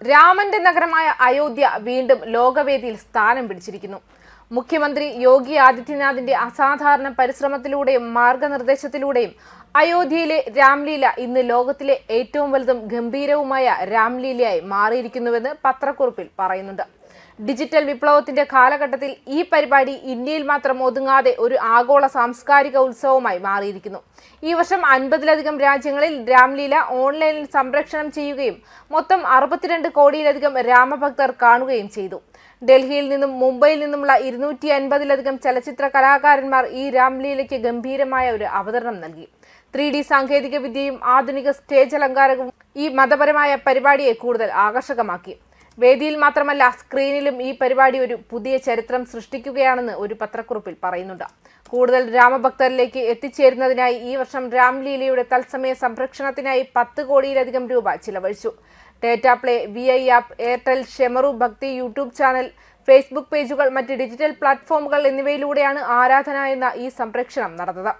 രാമന്റെ നഗരമായ അയോധ്യ വീണ്ടും ലോകവേദിയിൽ സ്ഥാനം പിടിച്ചിരിക്കുന്നു. മുഖ്യമന്ത്രി യോഗി ആദിത്യനാഥിന്റെ അസാധാരണ പരിശ്രമത്തിലൂടെയും മാർഗനിർദ്ദേശത്തിലൂടെയും അയോധ്യയിലെ രാംലീല ഇന്ന് ലോകത്തിലെ ഏറ്റവും വലുതും ഗംഭീരവുമായ രാംലീലയായി മാറിയിരിക്കുന്നുവെന്ന് പത്രക്കുറിപ്പിൽ പറയുന്നുണ്ട്. ഡിജിറ്റൽ വിപ്ലവത്തിന്റെ കാലഘട്ടത്തിൽ ഈ പരിപാടി ഇന്ത്യയിൽ മാത്രം ഒതുങ്ങാതെ ഒരു ആഗോള സാംസ്കാരിക ഉത്സവമായി മാറിയിരിക്കുന്നു. ഈ വർഷം 50ലധികം രാജ്യങ്ങളിൽ രാംലീല ഓൺലൈനിൽ സംപ്രേഷണം ചെയ്യുകയും മൊത്തം 62 കോടിയിലധികം രാമഭക്തർ കാണുകയും ചെയ്തു. ഡൽഹിയിൽ നിന്നും മുംബൈയിൽ നിന്നുമുള്ള 250ലധികം ചലച്ചിത്ര കലാകാരന്മാർ ഈ രാംലീലയ്ക്ക് ഗംഭീരമായ ഒരു അവതരണം നൽകി. 3D സാങ്കേതിക വിദ്യയും ആധുനിക സ്റ്റേജ് അലങ്കാരവും ഈ മതപരമായ പരിപാടിയെ കൂടുതൽ ആകർഷകമാക്കി. വേദിയിൽ മാത്രമല്ല, സ്ക്രീനിലും ഈ പരിപാടി ഒരു പുതിയ ചരിത്രം സൃഷ്ടിക്കുകയാണെന്ന് ഒരു പത്രക്കുറിപ്പിൽ പറയുന്നുണ്ട്. കൂടുതൽ രാമഭക്തരിലേക്ക് എത്തിച്ചേരുന്നതിനായി ഈ വർഷം രാംലീലയുടെ തത്സമയ സംരക്ഷണത്തിനായി 10 കോടിയിലധികം രൂപ ചിലവഴിച്ചു. Data play, VI app, Airtel, Shemaroo, Bhakti, YouTube channel, Facebook പേജുകൾ, മറ്റ് ഡിജിറ്റൽ പ്ലാറ്റ്ഫോമുകൾ എന്നിവയിലൂടെയാണ് ആരാധന എന്ന ഈ സംപ്രേഷണം നടന്നത്.